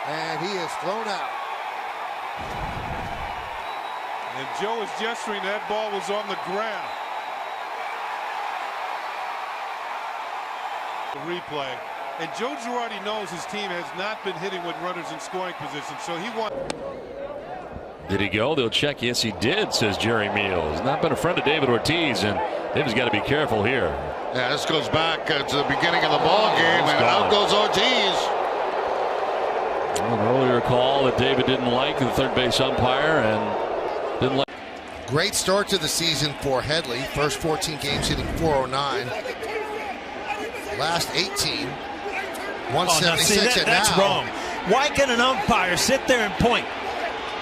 And he is thrown out. And Joe is gesturing that ball was on the ground. The replay. And Joe Girardi knows his team has not been hitting with runners in scoring position, so he wants. Did he go? They'll check. Yes, he did, says Jerry Meals. Not been a friend of David Ortiz, and David's got to be careful here. Yeah, this goes back to the beginning of the ball game, and out goes Ortiz. An earlier call that David didn't like, the third base umpire, and didn't like. Great start to the season for Headley. First 14 games hitting .409. Last 18, 176. That's wrong. Why can an umpire sit there and point?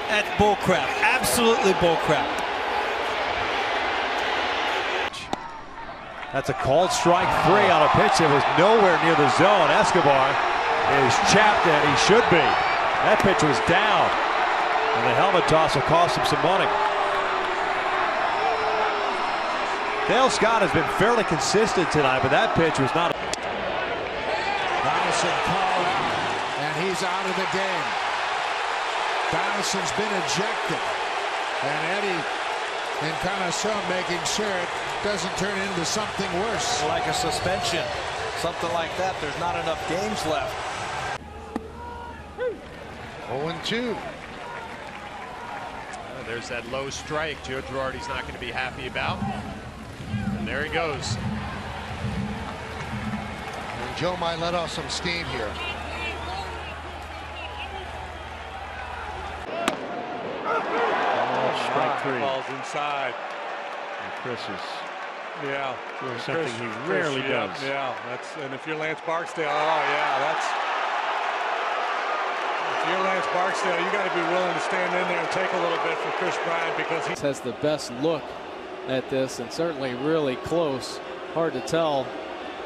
That's bullcrap. Absolutely bullcrap. That's a called strike 3 on a pitch that was nowhere near the zone. Escobar is chapped, and he should be. That pitch was down, and the helmet toss will cost him some money. Dale Scott has been fairly consistent tonight, but that pitch was not. Donaldson called, and he's out of the game. Donaldson's been ejected, and Eddie and Connoisseur making sure it doesn't turn into something worse. Like a suspension, something like that. There's not enough games left. 0-2. There's that low strike Joe Girardi's not going to be happy about. And there he goes. And Joe might let off some steam here. Strike 3. Ball's inside. And Chris is doing something he rarely does. Yeah, and if you're Lance Barksdale, if you're Lance Barksdale, you got to be willing to stand in there and take a little bit for Chris Bryant, because he has the best look at this, and certainly really close. Hard to tell.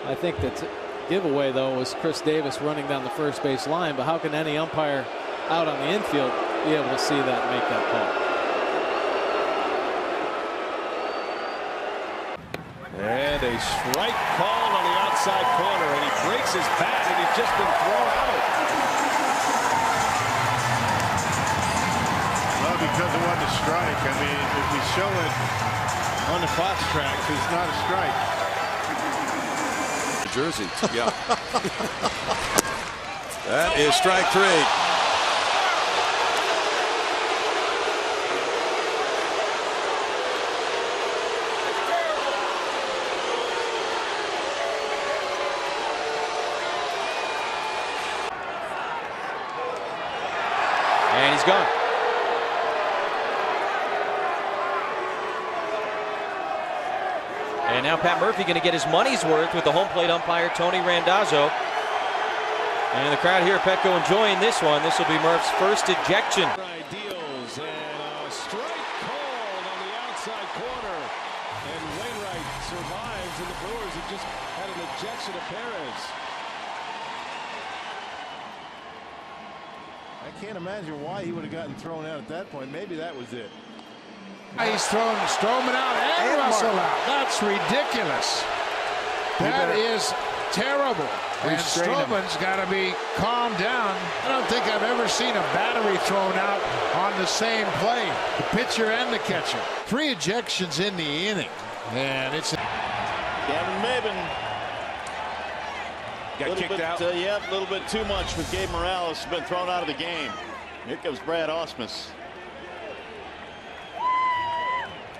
I think the giveaway, though, was Chris Davis running down the first base line, but how can any umpire out on the infield be able to see that and make that call? And a strike called on the outside corner, and he breaks his bat, and he's just been thrown out. Well, because it wasn't a strike. I mean, if we show it on the Fox tracks, it's not a strike. Jersey, yeah. That is strike 3. And he's gone. And now Pat Murphy going to get his money's worth with the home plate umpire Tony Randazzo. And the crowd here at Petco enjoying this one. This will be Murph's first ejection. Deals, and a strike called on the outside corner. And Wainwright survives, and the Brewers have just had an ejection of Perez. I can't imagine why he would have gotten thrown out at that point. Maybe that was it. He's thrown Stroman out and Russell out. That's ridiculous. That is terrible. And Stroman's got to be calmed down. I don't think I've ever seen a battery thrown out on the same play. The pitcher and the catcher. 3 ejections in the inning. And it's Gavin Maben Got kicked out. Yeah, a little bit too much with Gabe Morales. Has been thrown out of the game. Here comes Brad Ausmus.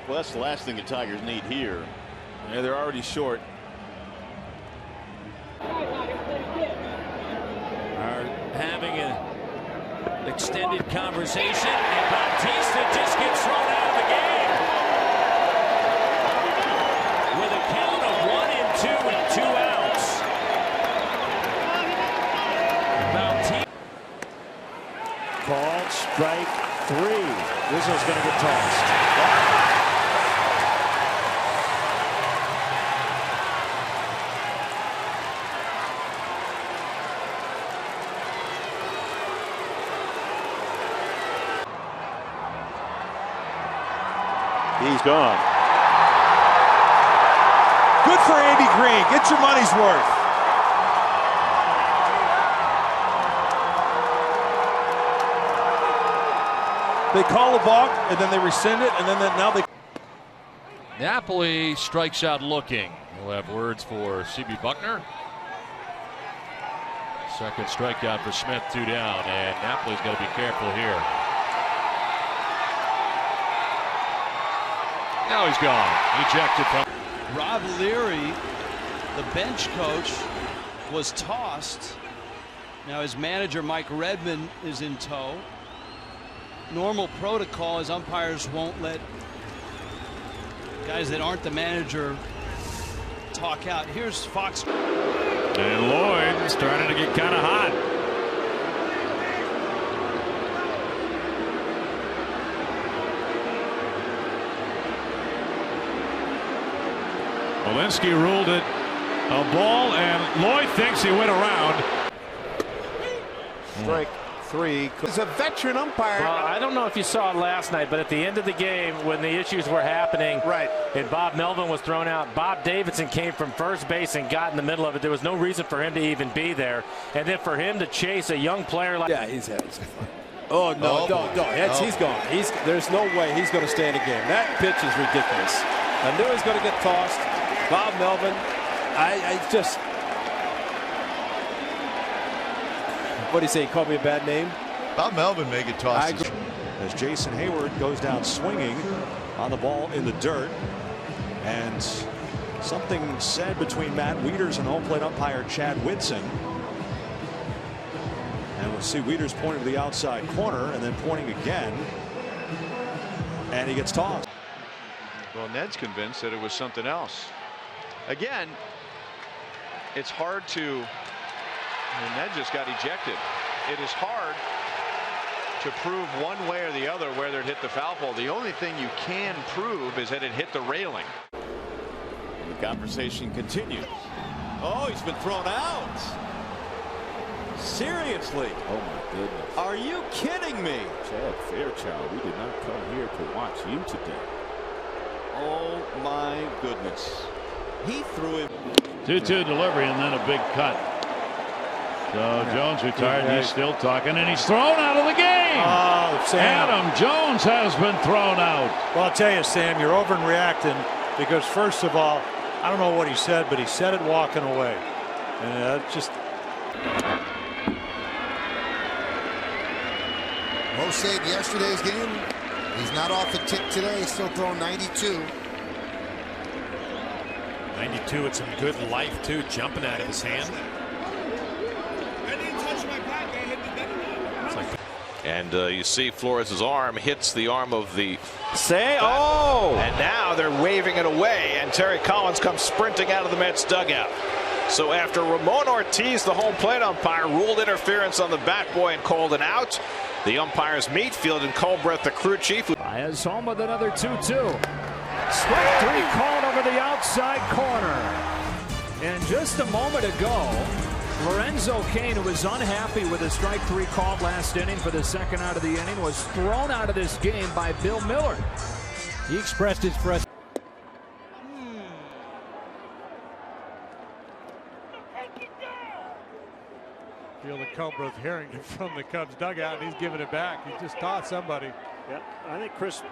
Well, that's the last thing the Tigers need here. Yeah, they're already short. Are having an extended conversation, and Bautista just gets thrown out of the game. With a count of 1-2 and 2 outs. Bautista. Called strike 3. Rizzo's going to get tossed. He's gone. Good for Andy Green. Get your money's worth. They call the balk, and then they rescind it, and then now they. Napoli strikes out looking. We'll have words for C.B. Buckner. Second strikeout for Smith, 2 down, and Napoli's got to be careful here. Now he's gone. Ejected from. Rob Leary, the bench coach, was tossed. Now his manager Mike Redmond is in tow. Normal protocol is umpires won't let guys that aren't the manager talk out. Here's Fox. And Lloyd starting to get kind of hot. Walensky ruled it a ball, and Lloyd thinks he went around. Strike 3. It's a veteran umpire. Well, I don't know if you saw it last night, but at the end of the game, when the issues were happening, right, and Bob Melvin was thrown out, Bob Davidson came from first base and got in the middle of it. There was no reason for him to even be there, and then for him to chase a young player like he's having some fun. Oh no, he's gone. There's no way he's going to stay in the game. That pitch is ridiculous. I knew he was going to get tossed. Bob Melvin, I just. What do you say? He called me a bad name? Bob Melvin may get tossed. As Jason Hayward goes down swinging on the ball in the dirt. And something said between Matt Wieters and home plate umpire Chad Whitson. And we'll see Wieters pointing to the outside corner and then pointing again. And he gets tossed. Well, Ned's convinced that it was something else. Again, it's hard to. And Ned just got ejected. It is hard to prove one way or the other whether it hit the foul pole. The only thing you can prove is that it hit the railing. The conversation continues. Oh, he's been thrown out. Seriously? Oh my goodness. Are you kidding me? Chad Fairchild, we did not come here to watch you today. Oh my goodness. He threw him. 2-2 delivery and then a big cut. So Jones retired. He's still talking, and he's thrown out of the game. Oh, Sam. Adam Jones has been thrown out. Well, I'll tell you, Sam, you're overreacting because, first of all, I don't know what he said, but he said it walking away. And just. Mo saved yesterday's game. He's not off the tick today. He's still throwing 92. 92 with some good life, too, jumping out of his hand. And you see Flores' arm hits the arm of the. And now they're waving it away, and Terry Collins comes sprinting out of the Mets dugout. So after Ramon Ortiz, the home plate umpire, ruled interference on the bat boy and called an out, the umpires meet. Field and Colbreth, the crew chief. Baez home with another 2-2. Strike 3 called over the outside corner. And just a moment ago, Lorenzo Cain, who was unhappy with a strike 3 called last inning for the second out of the inning, was thrown out of this game by Bill Miller. He expressed his frustration. Field and Colbreth hearing it from the Cubs dugout, and he's giving it back. He just tossed somebody. Yep, I think Chris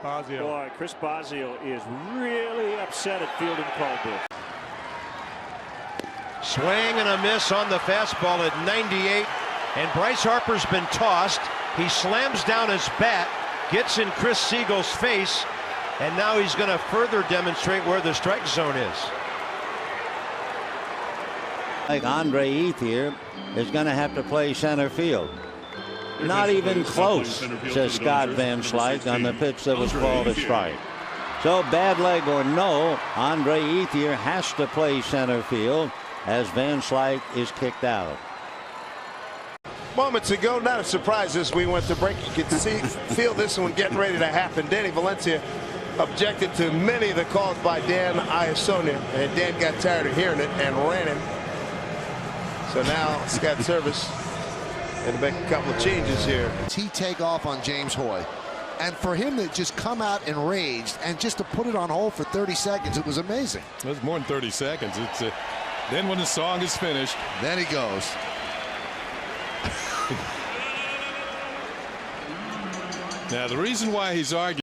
Bosio. Boy, Chris Bosio is really upset at Field and Colbreth. Swing and a miss on the fastball at 98, and Bryce Harper's been tossed. He slams down his bat, gets in Chris Siegel's face, and now he's going to further demonstrate where the strike zone is. Like Andre Ethier is going to have to play center field. Not even close, says Scott Van Slyke on the pitch that was called a strike. So bad leg or no, Andre Ethier has to play center field as Van Slyke is kicked out. Moments ago, not a surprise as we went to break. You could feel this one getting ready to happen. Danny Valencia objected to many of the calls by Dan Iasonia, and Dan got tired of hearing it and ran him. So now Scott Service and make a couple of changes here. He take off on James Hoy, and for him to just come out enraged and just to put it on hold for 30 seconds, it was amazing. It was more than 30 seconds. It's then when the song is finished, then he goes. Now, the reason why he's arguing